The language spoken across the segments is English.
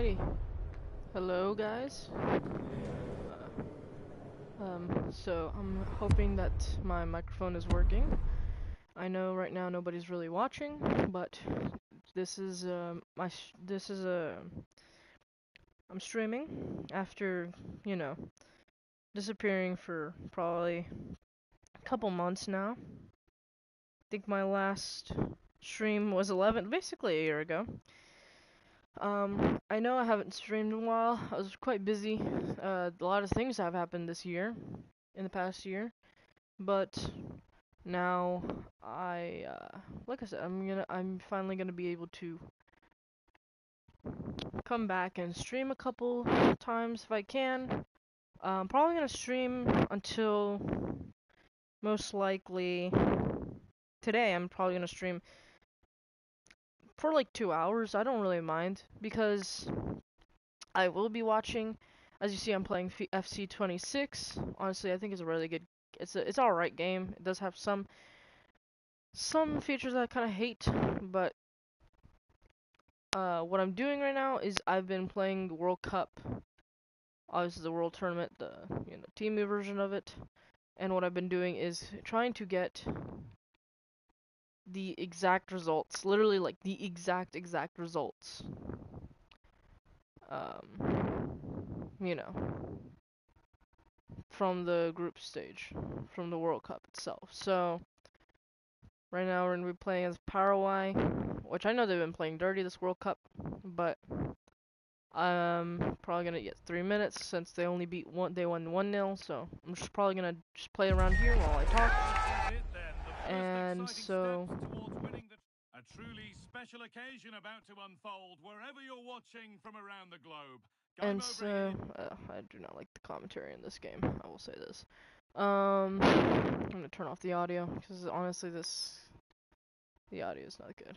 Alrighty. Hello, guys. So I'm hoping that my microphone is working. I know right now nobody's really watching, but this is I'm streaming after, you know, disappearing for probably a couple months now. I think my last stream was basically a year ago. I know I haven't streamed in a while. I was quite busy. A lot of things have happened this year, in the past year, but now like I said, I'm finally gonna be able to come back and stream a couple times if I can. I'm probably gonna stream until most likely today. I'm probably gonna stream for like 2 hours. I don't really mind because I will be watching. As you see, I'm playing FC26. Honestly, I think it's a really good. It's alright game. It does have some features that I kind of hate, but what I'm doing right now is I've been playing the World Cup. Obviously, the World Tournament, the team version of it, and what I've been doing is trying to get the exact results, literally like the exact results. You know, from the group stage, from the World Cup itself. So right now we're gonna be playing as Paraguay, which I know they've been playing dirty this World Cup, but I'm probably gonna get 3 minutes since they only they won 1-0, so I'm just probably gonna just play around here while I talk. And so a truly special occasion about to unfold wherever you're watching from around the globe. I do not like the commentary in this game. I will say this. I'm gonna turn off the audio because honestly, the audio is not good.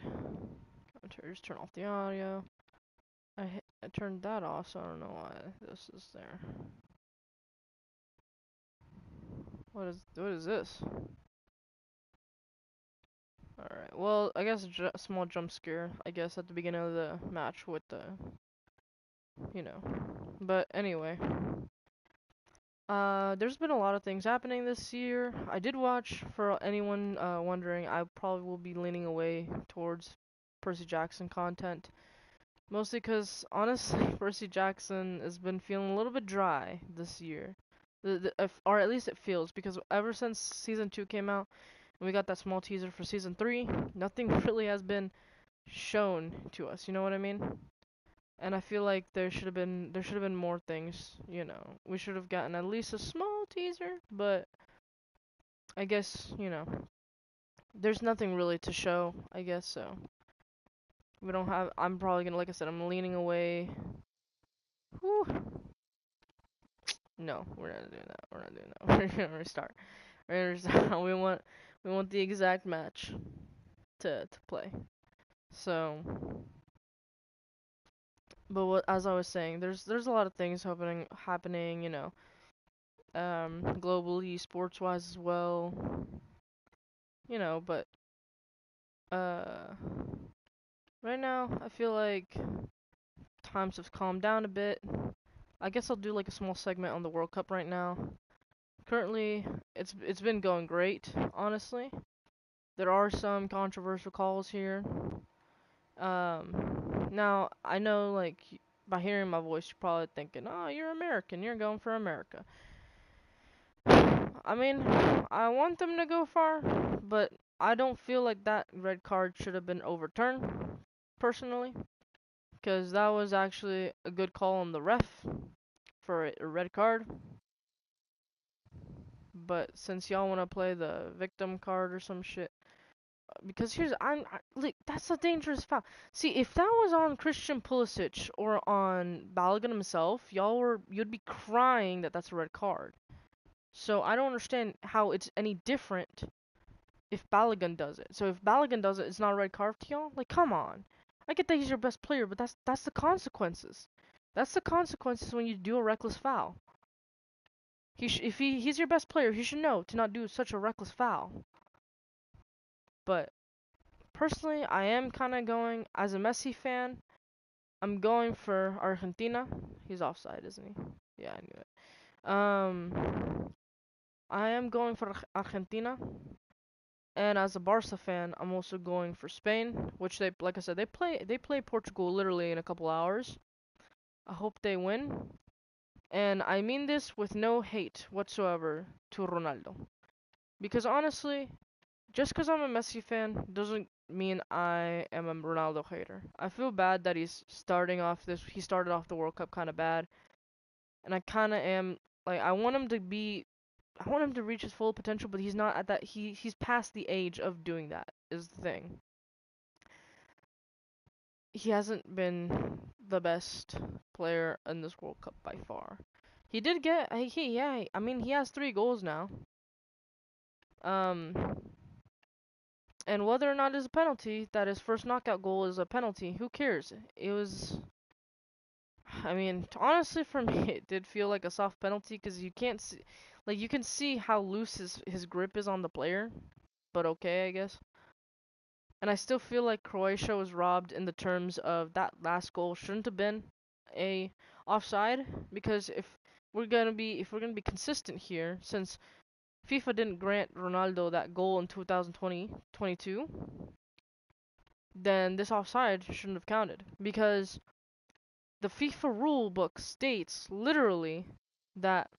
Commentary, just turn off the audio. I turned that off, so I don't know why this is there. What is this? Alright, well, I guess a small jump scare, I guess, at the beginning of the match with the, you know. But anyway. There's been a lot of things happening this year. I did watch, for anyone wondering, I probably will be leaning away towards Percy Jackson content. Mostly because, honestly, Percy Jackson has been feeling a little bit dry this year. Or at least it feels, because ever since Season 2 came out, and we got that small teaser for Season 3, nothing really has been shown to us, you know what I mean? And I feel like there should have been more things, you know. We should have gotten at least a small teaser, but I guess, there's nothing really to show, I guess, so. We don't have, I'm probably gonna, like I said, I'm leaning away. Whew. No, we're not doing that. We're not doing that. We're gonna restart. We're gonna restart. We want the exact match to play. So, but as I was saying, there's a lot of things happening, globally, sports wise as well, but uh, right now I feel like times have calmed down a bit. I guess I'll do like a small segment on the World Cup right now. Currently, it's been going great, honestly. There are some controversial calls here. Now I know, like, by hearing my voice, you're probably thinking, "Oh, you're American. You're going for America." I mean, I want them to go far, but I don't feel like that red card should have been overturned, personally, because that was actually a good call on the ref for a red card. But since y'all want to play the victim card or some shit, because like, that's a dangerous foul. See, if that was on Christian Pulisic or on Balogun himself, you'd be crying that that's a red card. So I don't understand how it's any different if Balogun does it. So if Balogun does it, it's not a red card to y'all? Like, come on. I get that he's your best player, but that's the consequences. That's the consequences when you do a reckless foul. If he's your best player, he should know to not do such a reckless foul. But personally, I am kind of going, as a Messi fan, I'm going for Argentina. He's offside, isn't he? Yeah, I knew it. I am going for Argentina. And as a Barca fan, I'm also going for Spain, which they, like I said, they play Portugal literally in a couple hours. I hope they win. And I mean this with no hate whatsoever to Ronaldo. Because honestly, just because I'm a Messi fan doesn't mean I am a Ronaldo hater. I feel bad that he started off the World Cup kind of bad. And I kind of am, like, I want him to reach his full potential, but he's not at that, he's past the age of doing that, is the thing. He hasn't been the best player in this World Cup by far. He did get, yeah, I mean, he has 3 goals now. Um, and whether or not it's a penalty, that his first knockout goal is a penalty, who cares? It was, I mean, honestly, for me, it did feel like a soft penalty because you can't see, like, you can see how loose his grip is on the player. But okay, I guess. And I still feel like Croatia was robbed in the terms of that last goal shouldn't have been a offside, because if we're gonna be consistent here, since FIFA didn't grant Ronaldo that goal in 2022, then this offside shouldn't have counted, because the FIFA rule book states literally that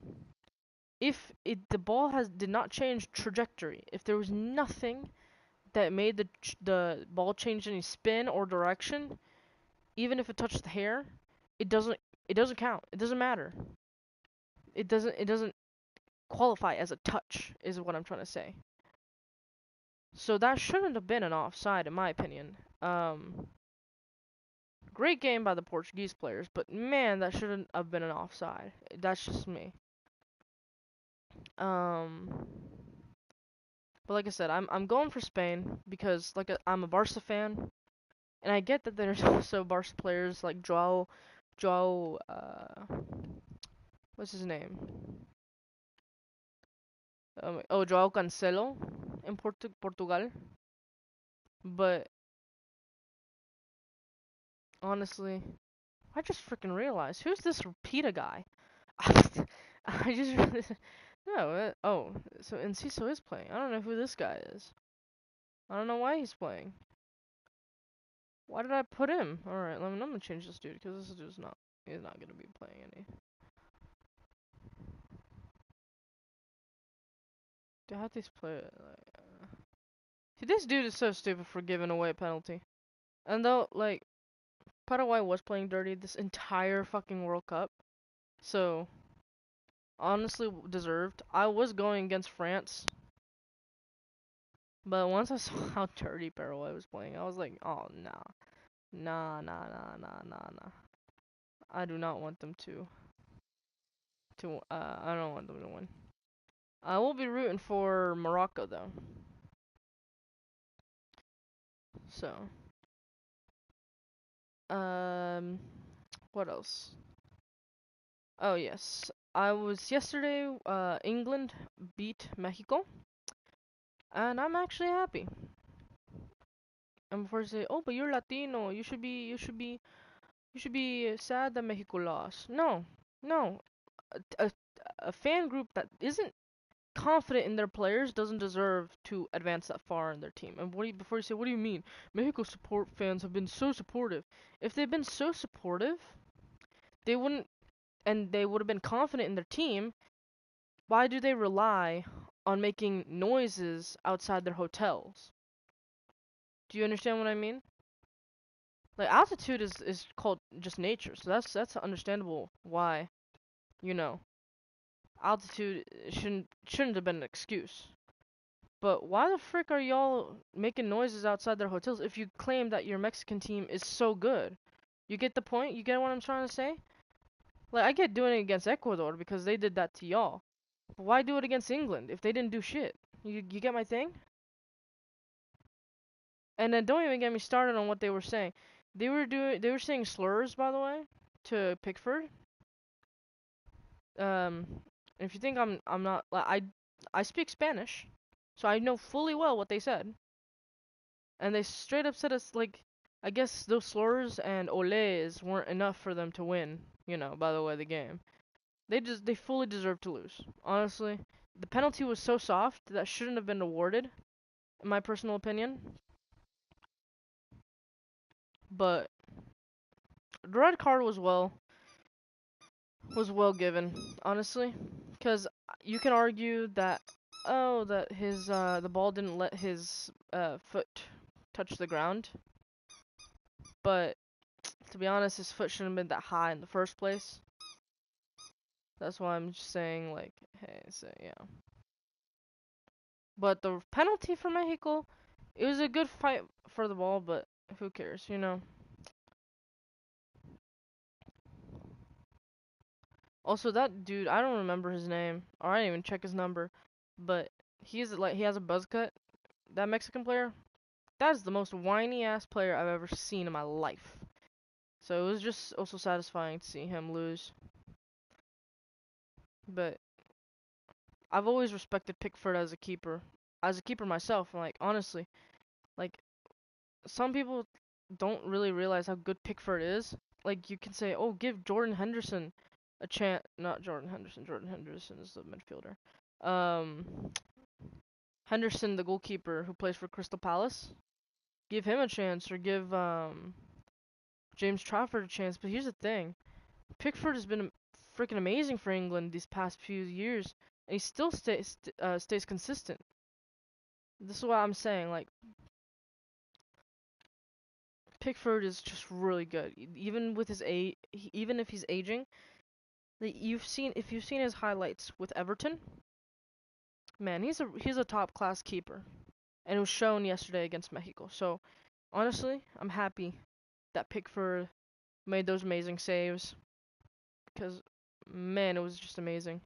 if the ball did not change trajectory, if there was nothing that made the ball change any spin or direction, even if it touched the hair, it doesn't it doesn't count. It doesn't matter. It doesn't qualify as a touch, is what I'm trying to say. So that shouldn't have been an offside in my opinion. Great game by the Portuguese players, but man, that shouldn't have been an offside. That's just me. Um but like I said, I'm going for Spain because I'm a Barca fan. And I get that there's also Barca players like Joao, what's his name? Joao Cancelo in Portugal. But honestly, I just freaking realized who's this Rapida guy? I just realized, no. So Enciso is playing. I don't know who this guy is. I don't know why he's playing. Why did I put him? All right, I'm gonna change this dude because this dude's not. He's not gonna be playing any. Dude, how these play it? See, this dude is so stupid for giving away a penalty. And though, like, Paraguay was playing dirty this entire fucking World Cup, so honestly deserved. I was going against France, but once I saw how dirty Paraguay was playing, I was like, oh nah, nah. I do not want them I don't want them to win. I will be rooting for Morocco though. So, um, what else? Oh yes, I was yesterday. England beat Mexico, and I'm actually happy. And before you say, "Oh, but you're Latino, you should be sad that Mexico lost." No, no. A, a, a fan group that isn't confident in their players doesn't deserve to advance that far in their team. And before you say, "What do you mean?" Mexico support fans have been so supportive. If they've been so supportive, they wouldn't, and they would have been confident in their team. Why do they rely on making noises outside their hotels? Do you understand what I mean? Like altitude is called just nature, so that's understandable why, you know, altitude shouldn't have been an excuse. But why the frick are y'all making noises outside their hotels if you claim that your Mexican team is so good? You get the point? You get what I'm trying to say? Like I get doing it against Ecuador because they did that to y'all. But why do it against England if they didn't do shit? You get my thing? And then don't even get me started on what they were saying. They were saying slurs, by the way, to Pickford. If you think I'm not, like, I speak Spanish, so I know fully well what they said. And they straight up said us like I guess those slurs and oles weren't enough for them to win, you know, by the way, the game. They fully deserved to lose. Honestly, the penalty was so soft that shouldn't have been awarded, in my personal opinion. But the red card was well given, honestly, because you can argue that that his the ball didn't let his foot touch the ground, but to be honest, his foot shouldn't have been that high in the first place. That's why I'm just saying, like, hey, so yeah. But the penalty for Mexico, it was a good fight for the ball, but who cares, you know? Also, that dude, I don't remember his name, or I didn't even check his number, but he has a buzz cut. That Mexican player, that is the most whiny ass player I've ever seen in my life. So it was just also satisfying to see him lose. But I've always respected Pickford as a keeper. As a keeper myself, like honestly, like some people don't really realize how good Pickford is. Like you can say, "Oh, give Jordan Henderson a chance." Not Jordan Henderson. Jordan Henderson is the midfielder. Henderson, the goalkeeper who plays for Crystal Palace, give him a chance, or give James Trafford a chance. But here's the thing: Pickford has been freaking amazing for England these past few years, and he still stays consistent. This is what I'm saying. Like Pickford is just really good, even with his age. Even if he's aging, like if you've seen his highlights with Everton, man, he's a top class keeper, and it was shown yesterday against Mexico. So honestly, I'm happy that Pickford made those amazing saves because man, it was just amazing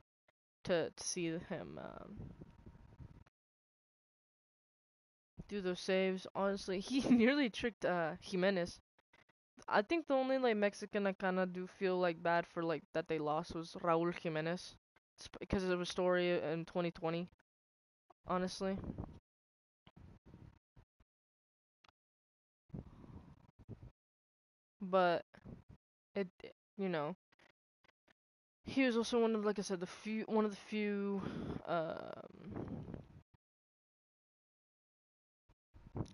to see him do those saves. Honestly, he nearly tricked Jimenez. I think the only like Mexican I kind of do feel like bad for like that they lost was Raúl Jimenez. It's because of a story in 2020. Honestly, but it you know he was also one of, like I said, the one of the few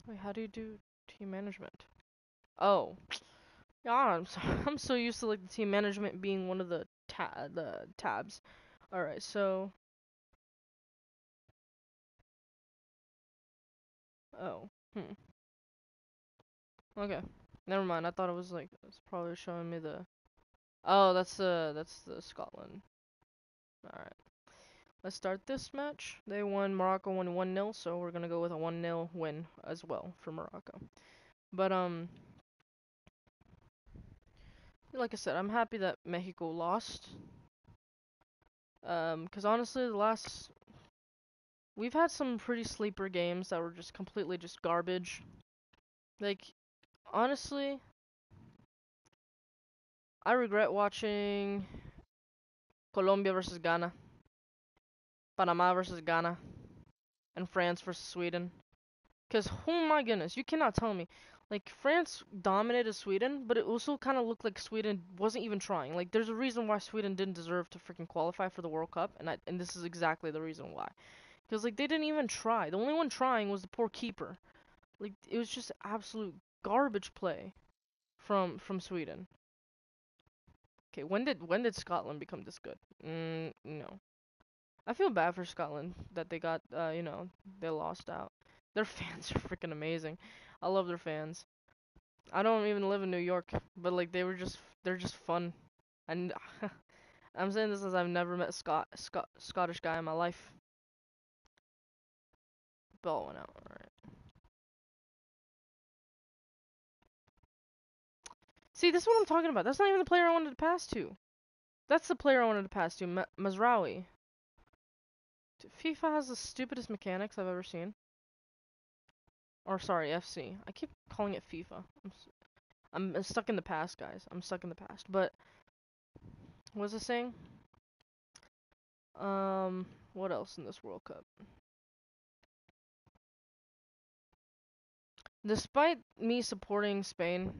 wait, how do you do team management? Oh, yeah, I'm so used to like the team management being one of the tabs. All right, so oh, okay, never mind. I thought it was like it's probably showing me the. Oh, that's the Scotland. All right, let's start this match. Morocco won 1-0, so we're gonna go with a 1-0 win as well for Morocco. But like I said, I'm happy that Mexico lost. 'Cause honestly, we've had some pretty sleeper games that were just completely just garbage. Like honestly, I regret watching Colombia versus Ghana, Panama versus Ghana, and France versus Sweden. Cause oh my goodness, you cannot tell me. Like France dominated Sweden, but it also kind of looked like Sweden wasn't even trying. Like there's a reason why Sweden didn't deserve to freaking qualify for the World Cup, and this is exactly the reason why. Cause like they didn't even try. The only one trying was the poor keeper. Like it was just absolute garbage play from Sweden. Okay, when did Scotland become this good? No. I feel bad for Scotland that they got they lost out. Their fans are freaking amazing. I love their fans. I don't even live in New York, but like they're just fun. And I'm saying this as I've never met a Scottish guy in my life. Bell went out. Alright. See, this is what I'm talking about. That's not even the player I wanted to pass to. That's the player I wanted to pass to, Mazraoui. FIFA has the stupidest mechanics I've ever seen. Or sorry, FC. I keep calling it FIFA. I'm stuck in the past, guys. I'm stuck in the past. But what was I saying? What else in this World Cup? Despite me supporting Spain,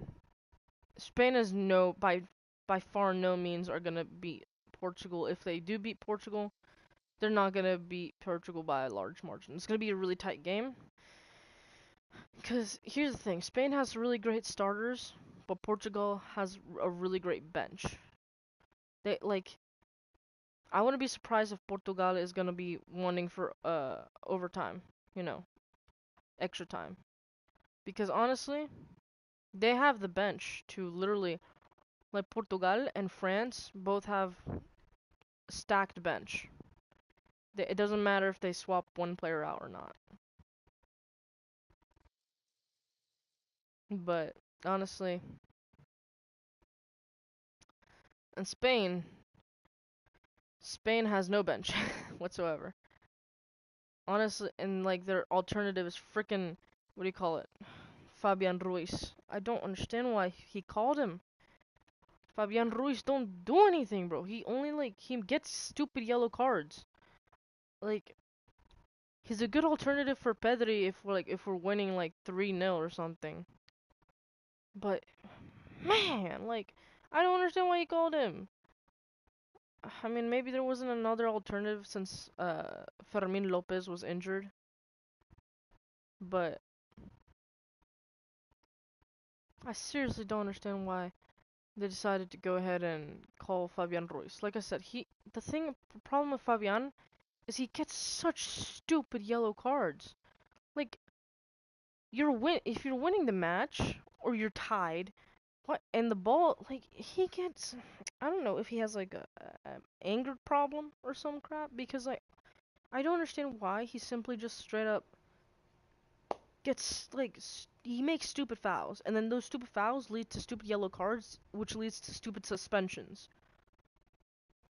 Spain is by far no means are gonna beat Portugal. If they do beat Portugal, they're not gonna beat Portugal by a large margin. It's gonna be a really tight game. Because here's the thing, Spain has really great starters, but Portugal has a really great bench. They like I wouldn't be surprised if Portugal is gonna be wanting for overtime, you know, extra time. Because honestly, they have the bench to literally like Portugal and France both have stacked bench. It doesn't matter if they swap one player out or not. But honestly, in Spain has no bench whatsoever. Honestly, and like their alternative is freaking what do you call it? Fabian Ruiz. I don't understand why he called him. Fabian Ruiz don't do anything, bro. He only he gets stupid yellow cards. Like he's a good alternative for Pedri if we're winning like 3-0 or something. But man, I don't understand why he called him. I mean, maybe there wasn't another alternative since Fermin Lopez was injured. But I seriously don't understand why they decided to go ahead and call Fabian Ruiz. Like I said, the problem with Fabian is he gets such stupid yellow cards. Like if you're winning the match or you're tied, what and the ball he gets I don't know if he has a anger problem or some crap because I don't understand why he simply just straight up gets he makes stupid fouls and then those stupid fouls lead to stupid yellow cards which leads to stupid suspensions.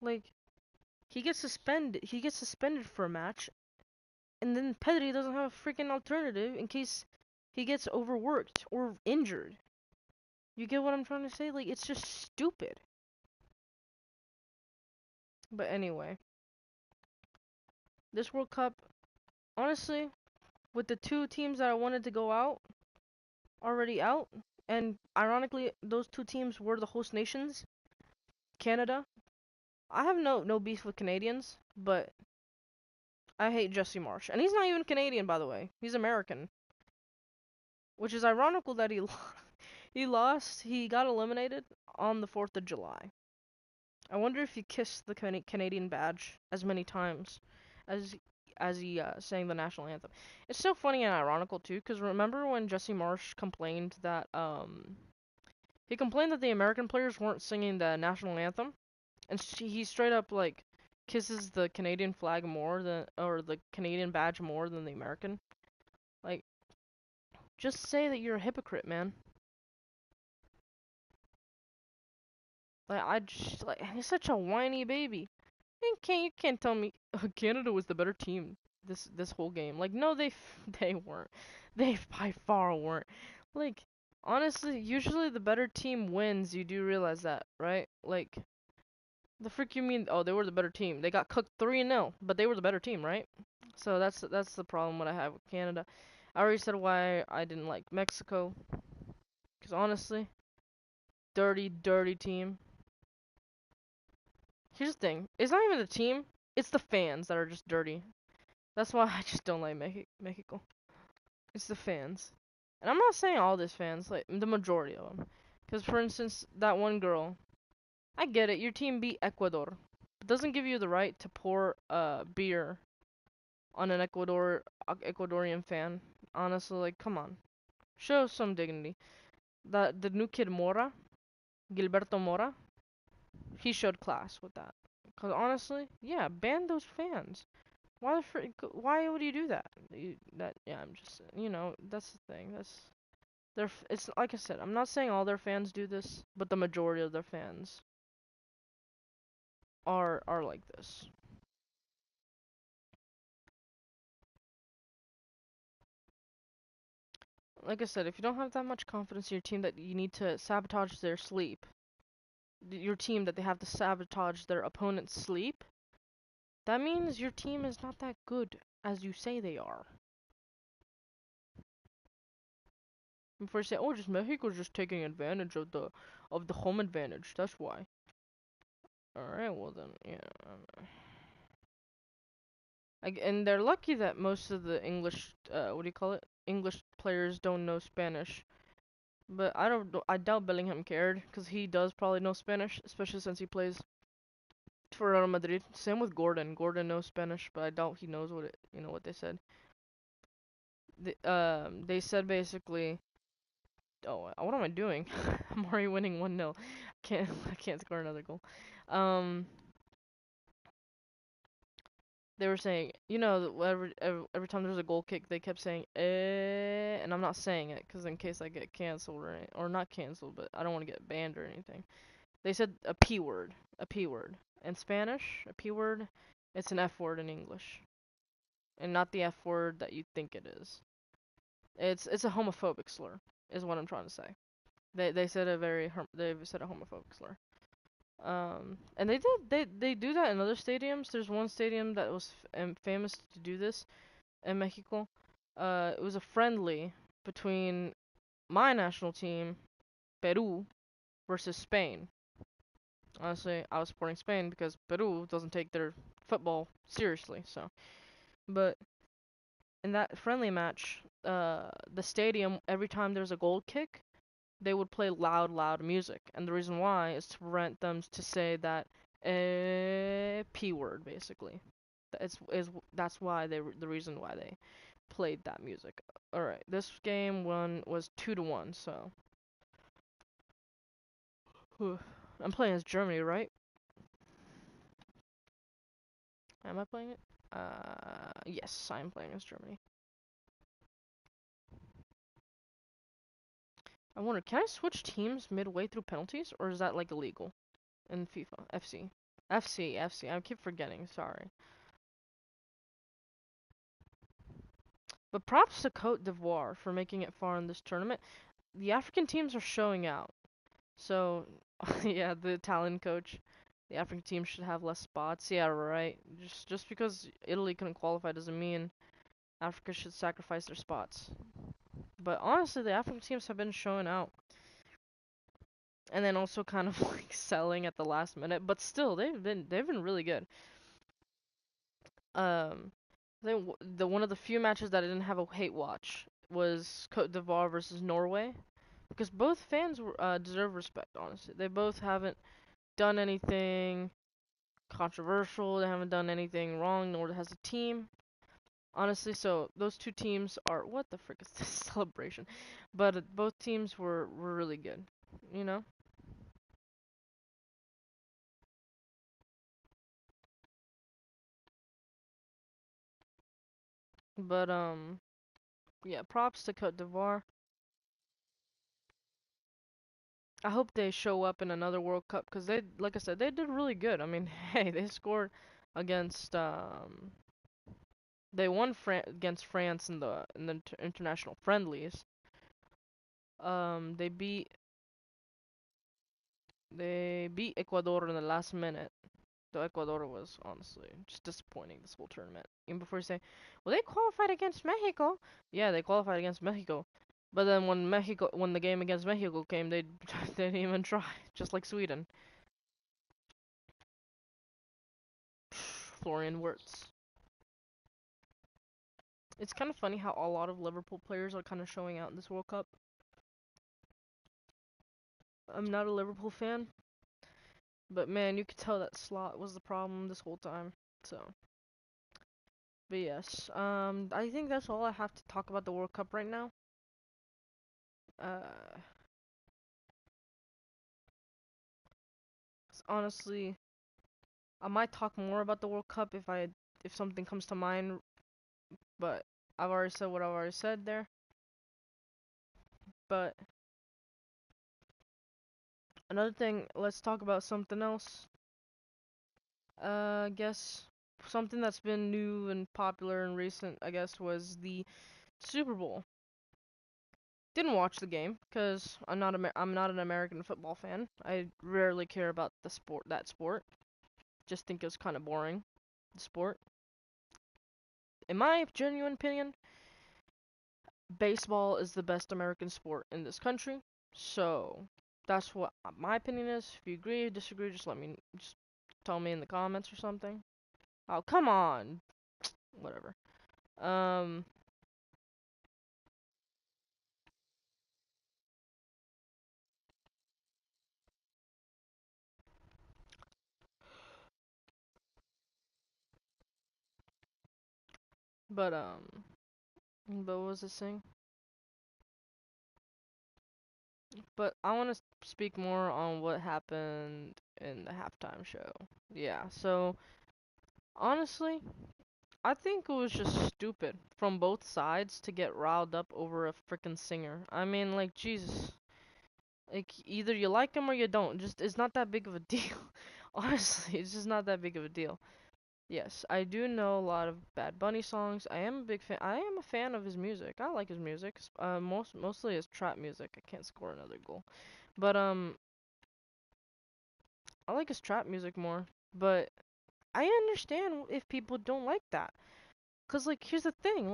Like he gets suspended for a match and then Pedri doesn't have a freaking alternative in case he gets overworked or injured. You get what I'm trying to say? Like it's just stupid. But anyway, this World Cup, honestly, with the two teams that I wanted to go out already out, and ironically, those two teams were the host nations, Canada. I have no beef with Canadians, but I hate Jesse Marsh, and he's not even Canadian, by the way. He's American, which is ironical that he lost. He got eliminated on the 4th of July. I wonder if he kissed the Canadian badge as many times as he sang the national anthem. It's so funny and ironical too, because remember when Jesse Marsh complained that the American players weren't singing the national anthem, and he straight up kisses the Canadian flag more than or the Canadian badge more than the American. Like, just say that you're a hypocrite, man. He's such a whiny baby. You can't tell me Canada was the better team this whole game. Like no, they weren't. They by far weren't. Like honestly, usually the better team wins. You do realize that, right? Like the frick you mean? Oh, they were the better team. They got cooked 3-0, but they were the better team, right? So that's the problem what I have with Canada. I already said why I didn't like Mexico. Cause honestly, dirty team. Here's the thing. It's not even the team. It's the fans that are just dirty. That's why I just don't like Mexico. It's the fans. And I'm not saying all these fans, like the majority of them. Because, for instance, that one girl, I get it, your team beat Ecuador. It doesn't give you the right to pour beer on an Ecuadorian fan. Honestly, come on. Show some dignity. The new kid Mora, Gilberto Mora, he showed class with that. Because honestly, yeah, ban those fans. Why would you do that? I'm just that's the thing. It's like I said, I'm not saying all their fans do this, but the majority of their fans are like this. Like I said, if you don't have that much confidence in your team that you need to sabotage their sleep, your team that they have to sabotage their opponent's sleep, that means your team is not that good as you say they are. Before you say, oh, just Mexico's just taking advantage of the home advantage. That's why. All right, well then, yeah. And they're lucky that most of the English, what do you call it? English players don't know Spanish. But I doubt Bellingham cared, because he does probably know Spanish, especially since he plays for Real Madrid. Same with Gordon. Gordon knows Spanish, but I doubt he knows what they said. They said basically, oh, what am I doing? I'm already winning 1-0. I can't score another goal. Um, they were saying, every time there's a goal kick, they kept saying, and I'm not saying it, because in case I get canceled or not canceled, but I don't want to get banned or anything. They said a P word. A P word. In Spanish, a P word, it's an F word in English. And not the F word that you think it is. It's a homophobic slur, is what I'm trying to say. They said they said a homophobic slur. And they do that in other stadiums. There's one stadium that was famous to do this in Mexico. It was a friendly between my national team, Peru, versus Spain. Honestly, I was supporting Spain because Peru doesn't take their football seriously. So, but in that friendly match, the stadium, every time there's a goal kick, they would play loud music, and the reason why is to prevent them to say that P word basically. That's why the reason why they played that music. All right, this game was 2-1, so I'm playing as Germany, right? Am I playing it? Yes, I'm playing as Germany. I wonder, can I switch teams midway through penalties, or is that like illegal in FIFA? FC. I keep forgetting. Sorry. But props to Cote d'Ivoire for making it far in this tournament. The African teams are showing out. So, yeah, the Italian coach. The African team should have less spots. Yeah, right. Just because Italy couldn't qualify doesn't mean Africa should sacrifice their spots. But honestly, the African teams have been showing out. And then also kind of like selling at the last minute, but still they've been really good. I think the one of the few matches that I didn't have a hate watch was Cote d'Ivoire versus Norway, because both fans deserve respect. Honestly, they both haven't done anything controversial. They haven't done anything wrong, nor has the team. Honestly, so those two teams are what the frick is this celebration? But both teams were really good, you know. But yeah, props to Cote d'Ivoire. I hope they show up in another World Cup because like I said, they did really good. I mean, hey, they scored against they won against France in the international friendlies. They beat Ecuador in the last minute. Though Ecuador was honestly just disappointing this whole tournament. Even before you say, well, they qualified against Mexico. Yeah, they qualified against Mexico. But then when the game against Mexico came, they they didn't even try. Just like Sweden. Florian Wirtz. It's kind of funny how a lot of Liverpool players are kind of showing out in this World Cup. I'm not a Liverpool fan, but man, you could tell that Slot was the problem this whole time. So, but yes, I think that's all I have to talk about the World Cup right now. Uh, Honestly, I might talk more about the World Cup if something comes to mind, but I've already said what I've already said there. But another thing, let's talk about something else. I guess something that's been new and popular and recent, I guess, was the Super Bowl. Didn't watch the game because I'm not an American football fan. I rarely care about that sport. Just think it was kind of boring, the sport. In my genuine opinion, baseball is the best American sport in this country. So that's what my opinion is. If you agree, disagree, just tell me in the comments or something. Oh, come on. Whatever. Um, but but what was I saying? But I want to speak more on what happened in the halftime show. Yeah, so honestly, I think it was just stupid from both sides to get riled up over a freaking singer. I mean, like, Jesus. Like, either you like him or you don't. Just, it's not that big of a deal. Honestly, it's just not that big of a deal. Yes, I do know a lot of Bad Bunny songs. I am a big fan. I am a fan of his music. I like his music. Mostly his trap music. I can't score another goal. But I like his trap music more. But I understand if people don't like that. 'Cause like here's the thing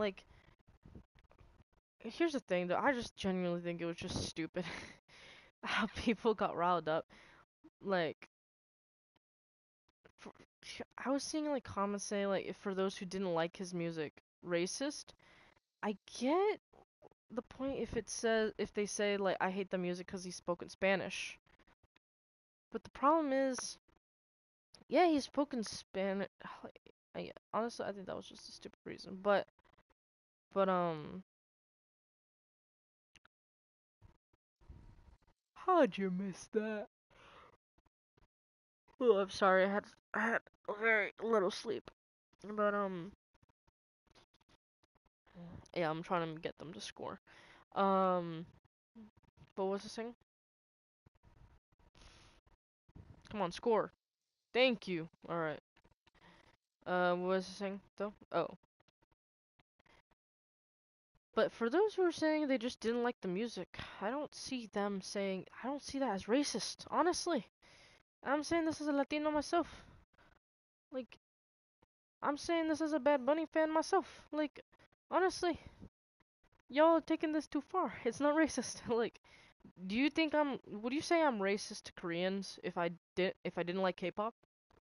though. I just genuinely think it was just stupid how people got riled up. Like for, I was seeing like comments saying like if for those who didn't like his music, racist. I get the point if they say like I hate the music because he spoke in Spanish. But the problem is, yeah, he spoke in Spanish. Honestly, I think that was just a stupid reason. But how'd you miss that? Oh, I'm sorry. I had a very little sleep. But yeah, I'm trying to get them to score. Um, but what's the thing? Come on, score. Thank you. All right. What was the thing though? Oh, but for those who are saying they just didn't like the music, I don't see that as racist. Honestly, I'm saying this as a Latino myself. Like, I'm saying this as a Bad Bunny fan myself. Like, honestly, y'all are taking this too far. It's not racist. Like, would you say I'm racist to Koreans if I didn't like K-pop?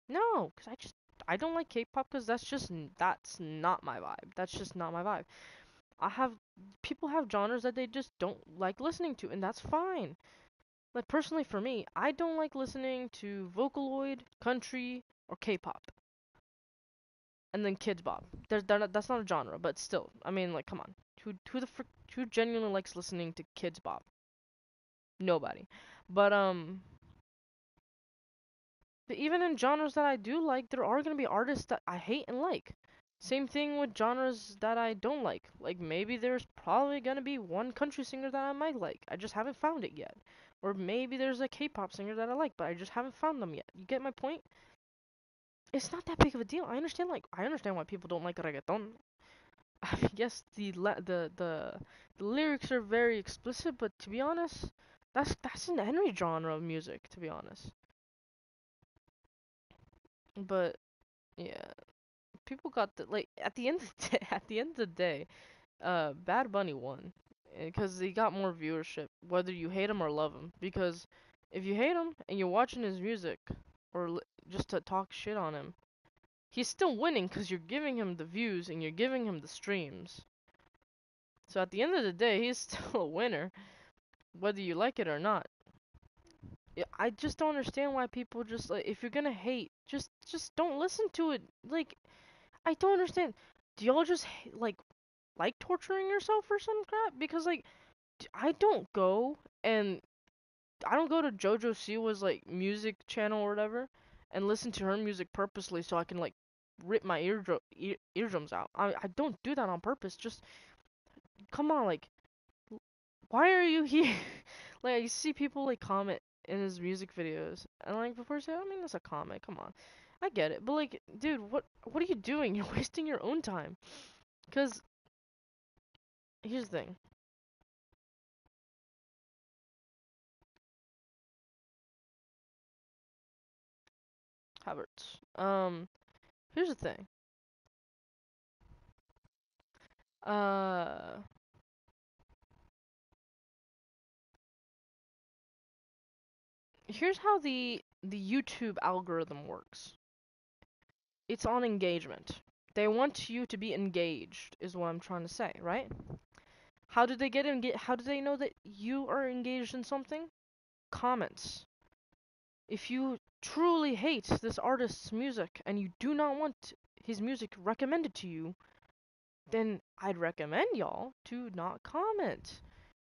No, cuz I don't like K-pop cuz that's not my vibe. That's just not my vibe. I have People have genres that they just don't like listening to and that's fine. Like personally for me, I don't like listening to Vocaloid, country, or K-pop. And then Kids Bop. That's not a genre, but still. I mean, like, come on. Who genuinely likes listening to Kids Bop? Nobody. But but even in genres that I do like, there are gonna be artists that I hate and like. Same thing with genres that I don't like. Like maybe there's probably gonna be one country singer that I might like. I just haven't found it yet. Or maybe there's a K-pop singer that I like, but I just haven't found them yet. You get my point? It's not that big of a deal. I understand why people don't like reggaeton. I guess the lyrics are very explicit, but to be honest, that's in any genre of music, to be honest. But yeah, people got the like at the end of the day, at the end of the day, Bad Bunny won because he got more viewership, whether you hate him or love him. Because if you hate him and you're watching his music or just to talk shit on him, he's still winning because you're giving him the views and you're giving him the streams. So at the end of the day, he's still a winner, whether you like it or not. Yeah, I just don't understand why people just like if you're gonna hate, just don't listen to it. Like I don't understand. Do y'all just like torturing yourself or some crap? Because like I don't go and I don't go to JoJo Siwa's like music channel or whatever and listen to her music purposely so I can like rip my eardrums out. I don't do that on purpose. Just come on, like why are you here? Like, I see people like comment in his music videos, and like before I say, I mean, that's a comment. Come on, I get it, but like, dude, what are you doing? You're wasting your own time. Cause here's the thing, Havertz. Here's the thing. Uh, here's how the YouTube algorithm works. It's on engagement. They want you to be engaged, is what I'm trying to say, right? How do they get How do they know that you are engaged in something? Comments. If you truly hate this artist's music and you do not want his music recommended to you, then I'd recommend y'all to not comment.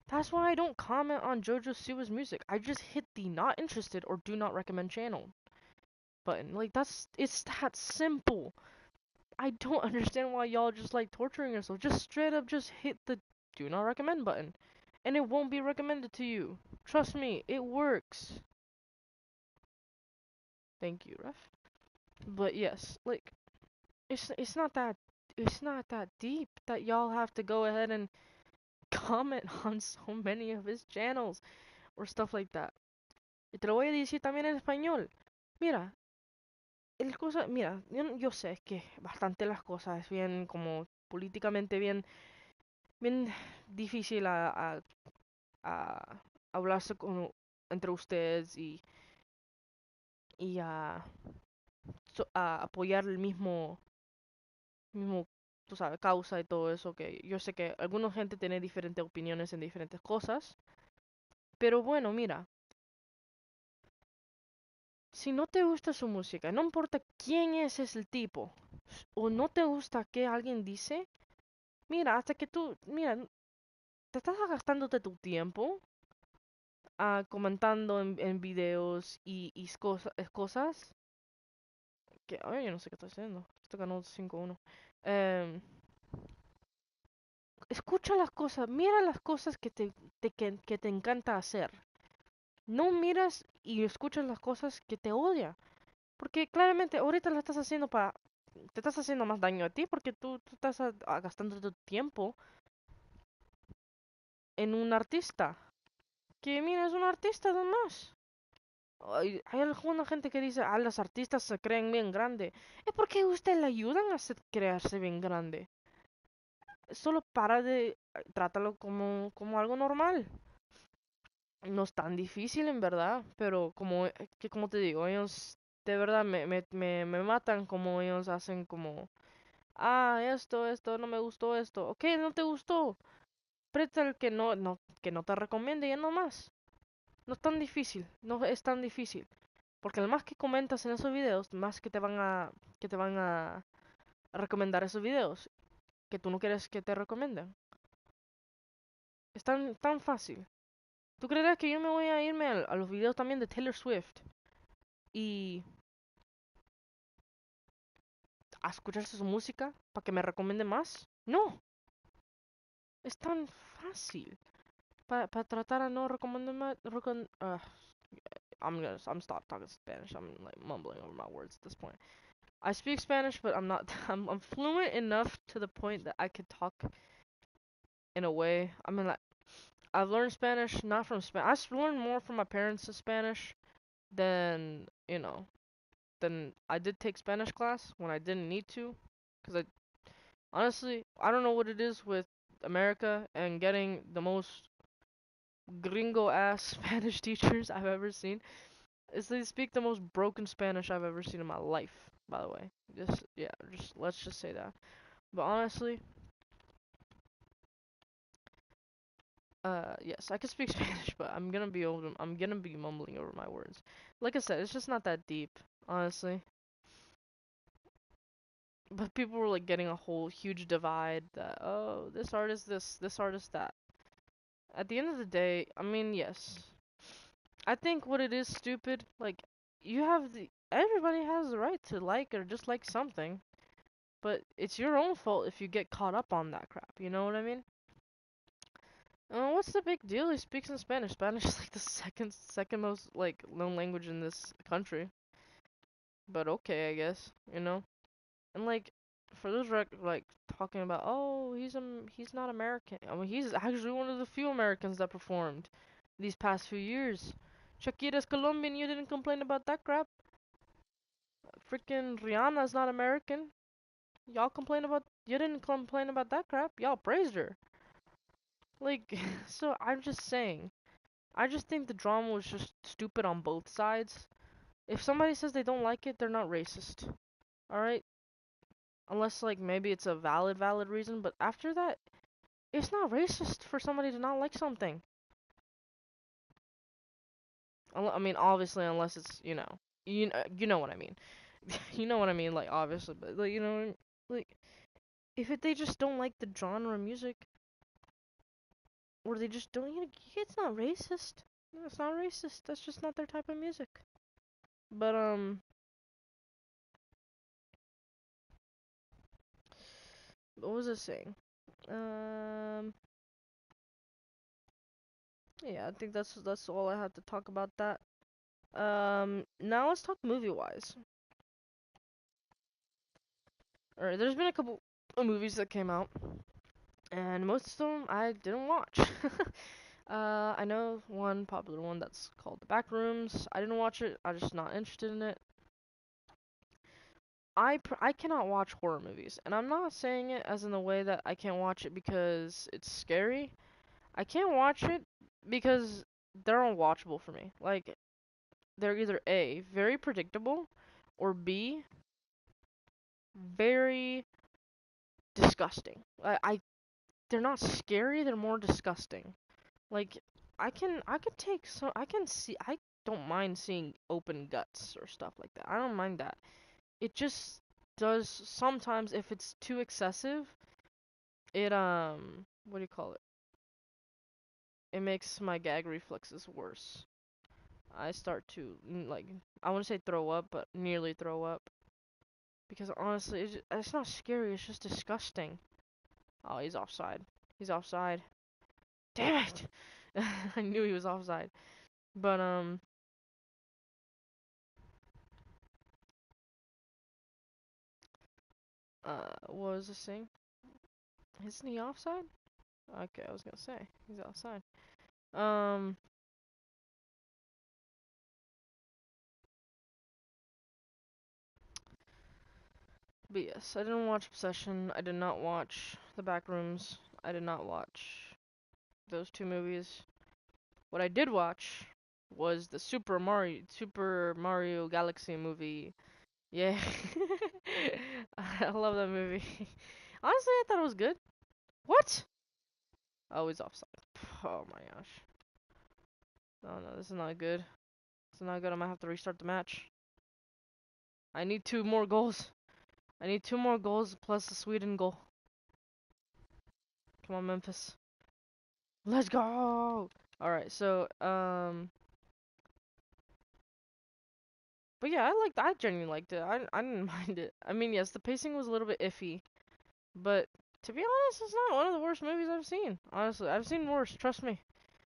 That's why I don't comment on JoJo Siwa's music. I just hit the not interested or do not recommend channel button. Like it's that simple. I don't understand why y'all just like torturing yourself. Just straight up just hit the do not recommend button and it won't be recommended to you. Trust me, it works. Thank you, ref. But yes, like it's not that deep that y'all have to go ahead and comment on so many of his channels or stuff like that. Y te lo voy a decir también en español. Mira, mira, yo sé que bastante las cosas bien como políticamente bien difícil a hablarse entre ustedes y a apoyar el mismo, tú sabes, causa y todo eso, que yo sé que alguna gente tiene diferentes opiniones en diferentes cosas, pero bueno, mira, si no te gusta su música, no importa quién es el tipo, o no te gusta que alguien dice, mira, hasta que mira, te estás gastándote tu tiempo comentando en videos y cosas que, ay, yo no sé qué estoy haciendo, esto ganó 5-1. Em, Escucha las cosas, mira las cosas que te encanta hacer. No miras y escuchas las cosas que te odia. Porque claramente ahorita lo estás haciendo te estás haciendo más daño a ti porque tú estás gastando tu tiempo en un artista. Que mira, es un artista además. Hay alguna gente que dice, los artistas se creen bien grande. Es porque usted le ayudan a crearse bien grande. Solo para de, trátalo como algo normal. No es tan difícil en verdad, pero como te digo, ellos de verdad me matan como ellos hacen como, esto, no me gustó esto. Ok, no te gustó. Presta el que no te recomiende ya nomás. No es tan difícil, no es tan difícil. Porque el más que comentas en esos videos, más que te van a recomendar esos videos que tú no quieres que te recomienden. Es tan fácil. ¿Tú creerás que yo me voy a irme a los videos también de Taylor Swift y a escucharse su música para que me recomiende más? No, es tan fácil. Para tratar a no recomendar más. I'm stop talking Spanish. I'm like mumbling over my words at this point. I speak Spanish, but I'm not. I'm fluent enough to the point that I could talk in a way. I mean, like I've learned Spanish not from Spanish. I've learned more from my parents' Spanish than than I did take Spanish class when I didn't need to, because honestly I don't know what it is with America and getting the most gringo ass Spanish teachers I've ever seen. They speak the most broken Spanish I've ever seen in my life. By the way, just let's just say that. But honestly, yes, I can speak Spanish, but I'm gonna be mumbling over my words. Like I said, it's just not that deep, honestly. But people were like getting a whole huge divide that, oh, this artist this artist that. At the end of the day, I mean, yes. I think what it is stupid, like everybody has the right to like or dislike something, but it's your own fault if you get caught up on that crap, you know what I mean? What's the big deal? He speaks in Spanish. Spanish is like the second most like known language in this country. But okay, I guess, you know? And like for those like talking about, oh, he's not American. I mean, he's actually one of the few Americans that performed these past few years. Shakira's Colombian. You didn't complain about that crap. Freaking Rihanna's not American. You didn't complain about that crap. Y'all praised her. Like, so I'm just saying. I just think the drama was just stupid on both sides. If somebody says they don't like it, they're not racist. Alright? Unless, like, maybe it's a valid reason, but after that, it's not racist for somebody to not like something. I mean, obviously, unless it's, you know what I mean. You know what I mean, like, obviously, but, like, like, if they just don't like the genre of music, or they just don't, it's not racist. No, it's not racist. That's just not their type of music. But, what was I saying? Yeah, I think that's all I have to talk about that. Now let's talk movie-wise. Alright, there's been a couple of movies that came out, and most of them I didn't watch. I know one popular one that's called The Backrooms. I didn't watch it. I'm just not interested in it. I cannot watch horror movies, and I'm not saying it as in the way that I can't watch it because it's scary. I can't watch it because they're unwatchable for me. Like, they're either A, very predictable, or B, very disgusting. They're not scary, they're more disgusting. Like, I don't mind seeing open guts or stuff like that. I don't mind that. It just does sometimes, if it's too excessive, what do you call it? It makes my gag reflexes worse. I start to, like, I want to say throw up, but nearly throw up. Because honestly, it's not scary, it's just disgusting. Oh, he's offside. He's offside. Damn it! I knew he was offside. But, what was this saying? Isn't he offside? Okay, I was gonna say, he's offside. Um, but yes, I didn't watch Obsession. I did not watch The Backrooms. I did not watch those two movies. What I did watch was the Super Mario Galaxy movie. Yeah. I love that movie. Honestly, I thought it was good. What? Oh, he's offside. Oh my gosh. No, this is not good. This is not good. I might have to restart the match. I need 2 more goals. I need 2 more goals plus a Sweden goal. Come on, Memphis. Let's go! Alright, so, but yeah, I genuinely liked it. I didn't mind it. I mean, yes, the pacing was a little bit iffy, but to be honest, it's not one of the worst movies I've seen. Honestly, I've seen worse, trust me.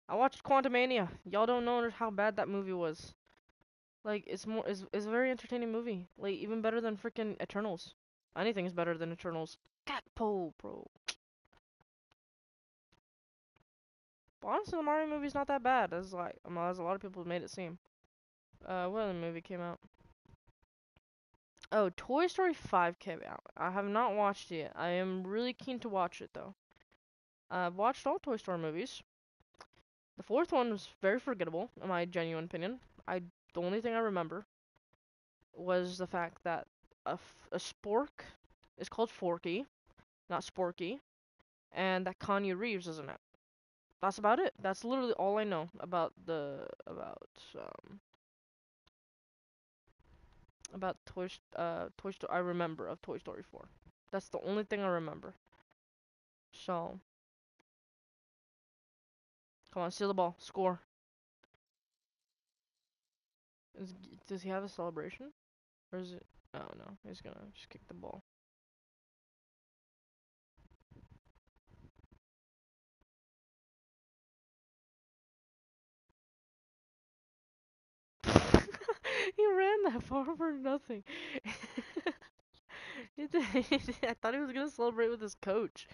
I watched Quantumania. Y'all don't know how bad that movie was. Like, it's a very entertaining movie. Like, even better than freaking Eternals. Anything is better than Eternals. Catpo, bro. But honestly, the Mario movie's not that bad, as as a lot of people made it seem. What other movie came out? Oh, Toy Story 5 came out. I have not watched it yet. I am really keen to watch it though. I've watched all Toy Story movies. The fourth one was very forgettable, in my genuine opinion. The only thing I remember was the fact that a spork is called Forky, not Sporky, and that Kanye Reeves is in it. That's about it. That's literally all I know about Toy Story. I remember of Toy Story 4. That's the only thing I remember. So, come on, steal the ball, score. Is, does he have a celebration, or is it? Oh no, he's gonna just kick the ball. He ran that far for nothing. I thought he was gonna celebrate with his coach.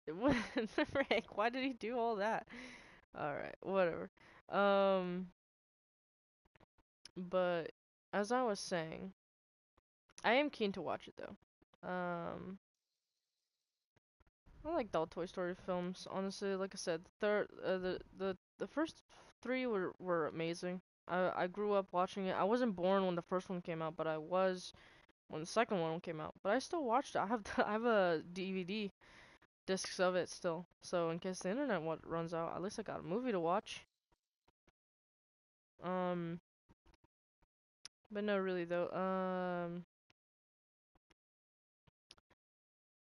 Frank, why did he do all that? Alright, whatever. Um, but as I was saying, I am keen to watch it though. I like all Toy Story films, honestly. Like I said, the first three were amazing. I grew up watching it. I wasn't born when the first one came out, but I was when the second one came out. But I still watched it. I have I have a DVD discs of it still. So in case the internet runs out, at least I got a movie to watch. Um, but no, really though.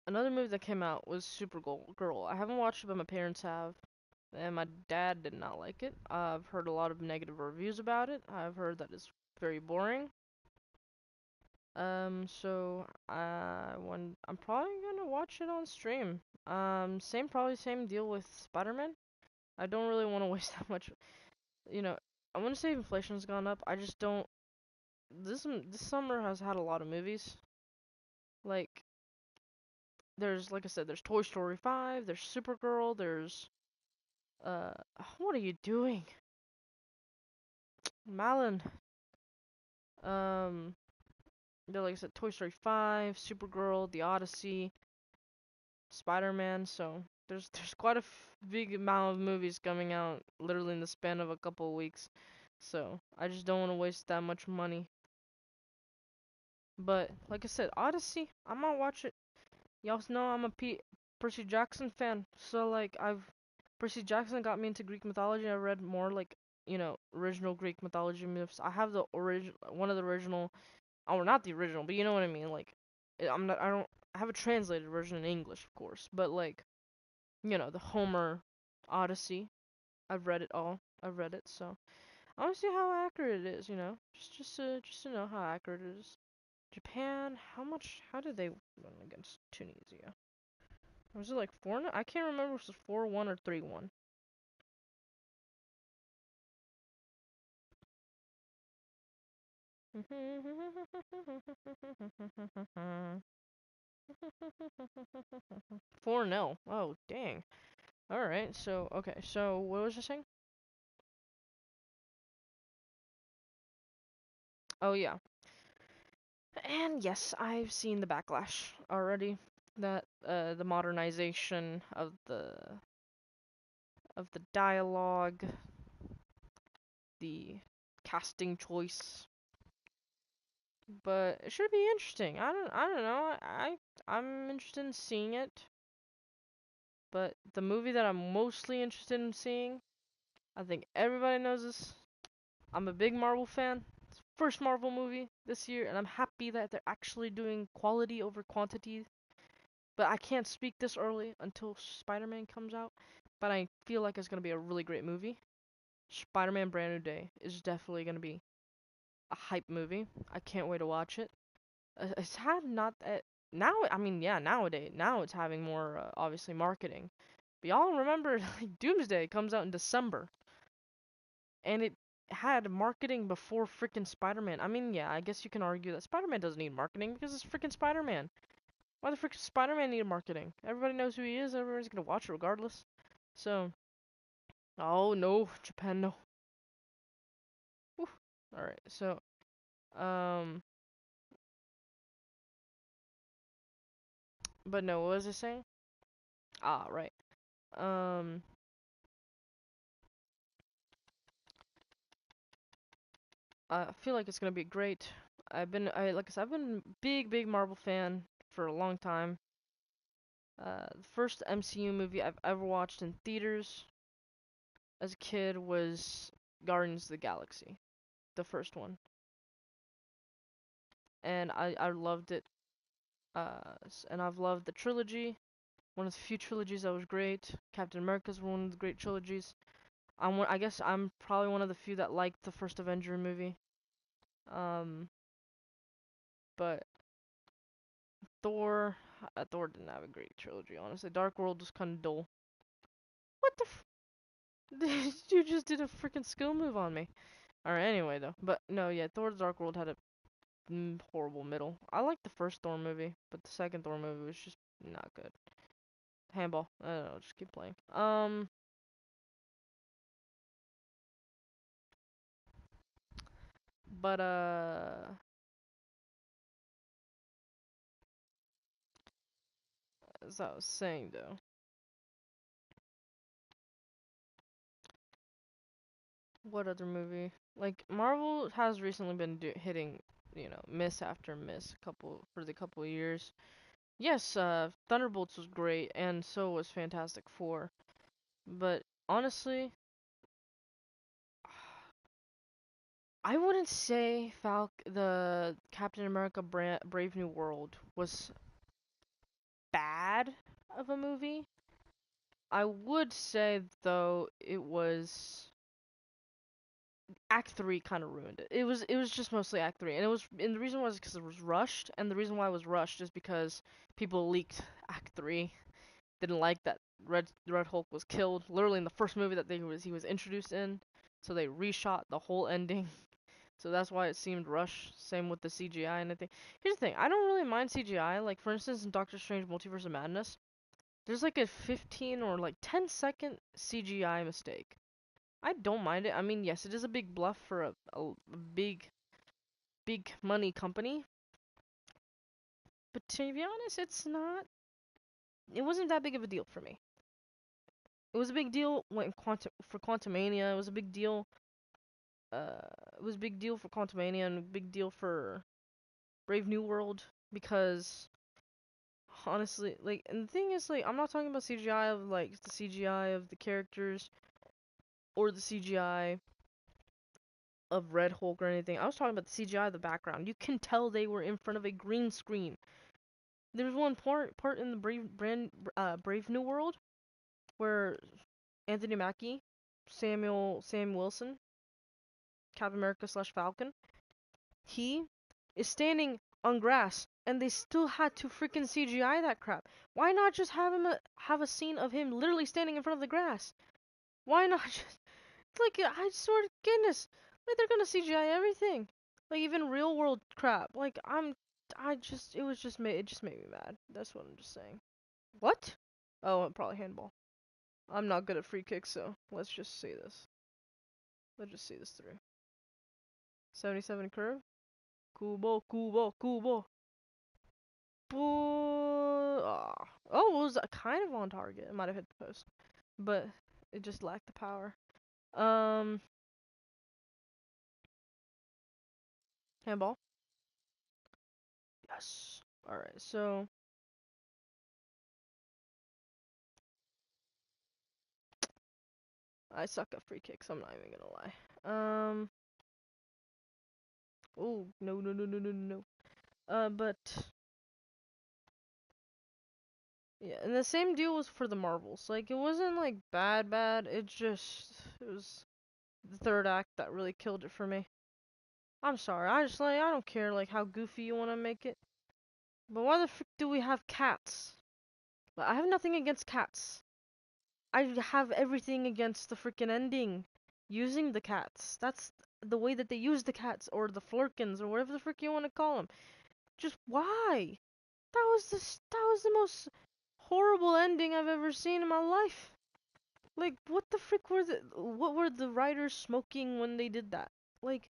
Another movie that came out was Supergirl. I haven't watched it, but my parents have. And my dad did not like it. I've heard a lot of negative reviews about it. I've heard that it's very boring. So I'm probably gonna watch it on stream. Probably same deal with Spider-Man. I don't really want to waste that much. You know, I want to say inflation's gone up. I just don't. This summer has had a lot of movies. Like like I said, there's Toy Story 5. There's Supergirl. There's uh, what are you doing, Malin? Um, like I said, Toy Story 5, Supergirl, The Odyssey, Spider-Man. So there's quite a big amount of movies coming out literally in the span of a couple of weeks. So I just don't want to waste that much money. But like I said, Odyssey, I might watch it. Y'all know I'm a Percy Jackson fan. So like Percy Jackson got me into Greek mythology. I read more like original Greek mythology myths. I have the one of the original. Oh, not the original, but you know what I mean. Like, I don't. I have a translated version in English, of course, but like, the Homer Odyssey. I've read it all. I've read it, so I want to see how accurate it is. Just to know how accurate it is. Japan, how did they run against Tunisia? Was it like 4-0? I can't remember if it was 4-1 or 3-1. Four 0. Oh dang. All right. So okay. So what was I saying? Oh yeah. And yes, I've seen the backlash already. That the modernization of the dialogue, the casting choice. But it should be interesting. I don't know. I'm interested in seeing it. But the movie that I'm mostly interested in seeing, I think everybody knows this. I'm a big Marvel fan. It's the first Marvel movie this year, and I'm happy that they're actually doing quality over quantity. But I can't speak this early until Spider-Man comes out. But I feel like it's gonna be a really great movie. Spider-Man Brand New Day is definitely gonna be a hype movie. I can't wait to watch it. It's had not now. I mean, yeah, now it's having more obviously marketing. But y'all remember like, Doomsday comes out in December, and it had marketing before freaking Spider-Man. I mean, yeah, I guess you can argue that Spider-Man doesn't need marketing because it's freaking Spider-Man. Why the frick does Spider-Man need marketing? Everybody knows who he is. Everybody's gonna watch it regardless. So, oh no, Japan no. Whew. All right, so um, but no, what was I saying? Ah, right. Um, I feel like it's gonna be great. Like I said, I've been big Marvel fan for a long time. The first MCU movie I've ever watched in theaters as a kid was Guardians of the Galaxy, the first one, and I loved it. And I've loved the trilogy. One of the few trilogies that was great. Captain America's one of the great trilogies. I guess I'm probably one of the few that liked the first Avenger movie. Um, but Thor, Thor didn't have a great trilogy, honestly. Dark World was kind of dull. What the you just did a freaking skill move on me. Alright, anyway though. But no, yeah, Thor the Dark World had a horrible middle. I liked the first Thor movie, but the second Thor movie was just not good. Handball. I don't know, just keep playing. But as I was saying though, What other movie? Like Marvel has recently been hitting, miss after miss, for the couple of years. Yes, Thunderbolts was great, and so was Fantastic Four. But honestly, I wouldn't say the Captain America Brave New World was bad of a movie. I would say though it was Act 3 kind of ruined it. It was just mostly Act 3, and the reason was because it was rushed, and the reason why it was rushed is because people leaked Act 3, didn't like that Red Hulk was killed literally in the first movie that he was introduced in, so they reshot the whole ending. So that's why it seemed rushed. Same with the CGI and everything. Here's the thing, I don't really mind CGI. Like for instance, in Doctor Strange: Multiverse of Madness, there's like a 15 or like 10-second CGI mistake. I don't mind it. I mean, yes, it is a big bluff for a big money company, but to be honest, it's not. It wasn't that big of a deal for me. It was a big deal when Quantumania. It was a big deal. Uh, it was a big deal for Quantumania and a big deal for Brave New World because honestly, like, and the thing is, like, I'm not talking about CGI of like the CGI of the characters or the CGI of Red Hulk or anything. I was talking about the CGI of the background. You can tell they were in front of a green screen. There's one part in the Brave New World where Anthony Mackie, Sam Wilson, Captain America slash Falcon, he is standing on grass, and they still had to freaking CGI that crap. Why not just have a scene of him literally standing in front of the grass? Why not just like I swear to goodness, like they're gonna CGI everything, like even real world crap. Like it just made me mad. That's what I'm just saying. What? Oh, probably handball. I'm not good at free kicks, so let's just see this. Let's just see this through. 77 curve. Cool ball, cool ball, cool ball. Oh, it was kind of on target. It might have hit the post, but it just lacked the power. Um, handball. Yes. All right. So I suck at free kicks. I'm not even gonna lie. Oh no no no no no no. But yeah, and the same deal was for the Marvels. Like it wasn't like bad. It was the third act that really killed it for me. I'm sorry. I don't care like how goofy you wanna make it. But why the frick do we have cats? Like, I have nothing against cats. I have everything against the freaking ending. Using the cats. That's the way that they use the cats, or the flurkins, or whatever the frick you want to call them. Just why? That was the most horrible ending I've ever seen in my life. Like, what were the writers smoking when they did that? Like,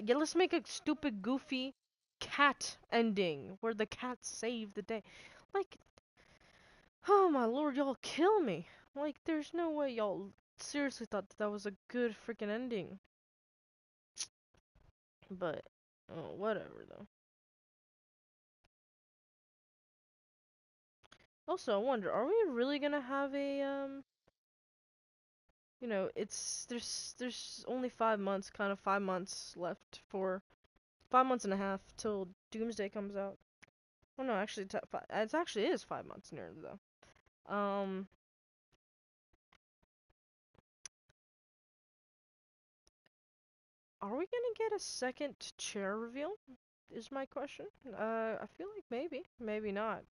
yeah, let's make a stupid, goofy cat ending where the cats save the day. Like, oh my lord, y'all kill me. Like, there's no way y'all seriously thought that was a good freaking ending. But, oh, whatever though. Also, I wonder, are we really gonna have there's only 5 months, kind of 5 months left for 5 months and a half till Doomsday comes out. Oh no, actually, it actually is 5 months nearly though. Are we gonna get a second chair reveal? Is my question. I feel like maybe not.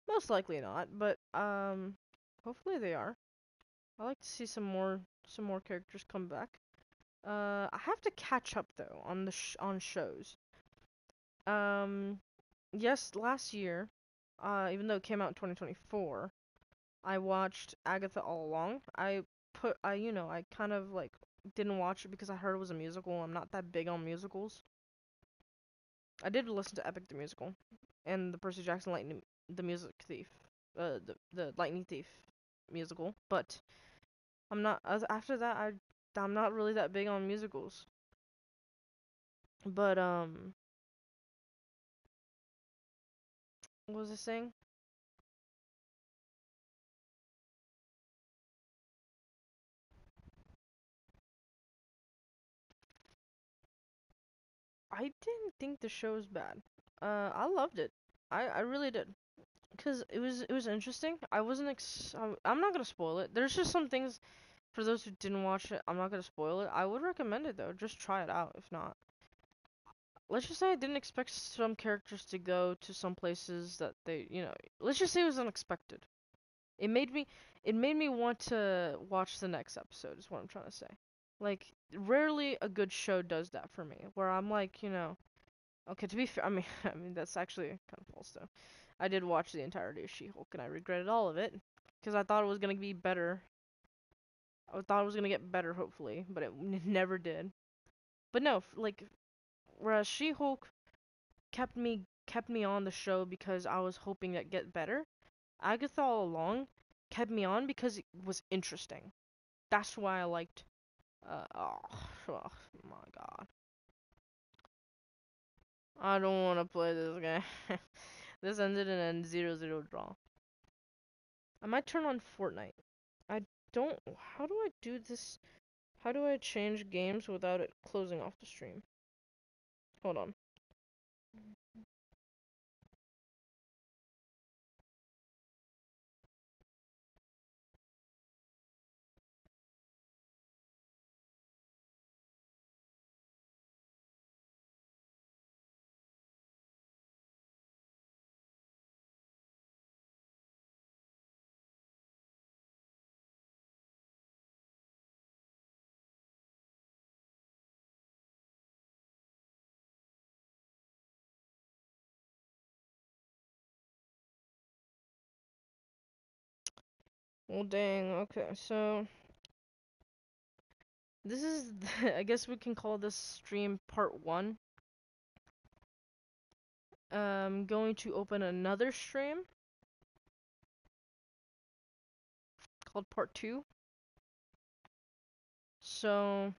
Most likely not, but hopefully they are. I like to see some more characters come back. I have to catch up though on on shows. Um, yes, last year, even though it came out in 2024, I watched Agatha All Along. I kind of like didn't watch it because I heard it was a musical. I'm not that big on musicals. I did listen to Epic the Musical and the Percy Jackson Lightning the Music Thief, the Lightning Thief musical, but I'm not. After that, I'm not really that big on musicals. But what was I saying? I didn't think the show was bad. I loved it. I really did. Cause it was interesting. I wasn't I'm not gonna spoil it. There's just some things for those who didn't watch it. I'm not gonna spoil it. I would recommend it though. Just try it out. If not, let's just say I didn't expect some characters to go to some places that let's just say it was unexpected. It made me it made me want to watch the next episode. Is what I'm trying to say. Like rarely a good show does that for me, where I'm like, okay, to be fair, I mean, that's actually kind of false though. I did watch the entirety of She-Hulk, and I regretted all of it because I thought it was gonna be better. I thought it was gonna get better, hopefully, but it never did. But no, like, whereas She-Hulk kept me on the show because I was hoping that get better. Agatha all along kept me on because it was interesting. That's why I liked. Oh my god, I don't want to play this game. This ended in a 0-0 draw. I might turn on Fortnite. I don't. How do I do this? How do I change games without it closing off the stream? Hold on. Well, dang. Okay, so this is. I guess we can call this stream part one. Going to open another stream called part two. So,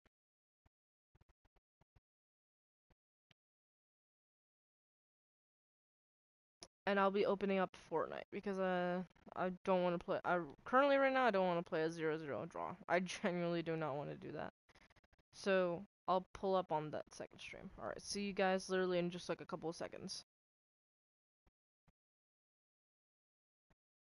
and I'll be opening up Fortnite because I don't want to play. I currently right now I don't want to play a 0-0 draw. I genuinely do not want to do that. So I'll pull up on that second stream. Alright, see you guys literally in just like a couple of seconds.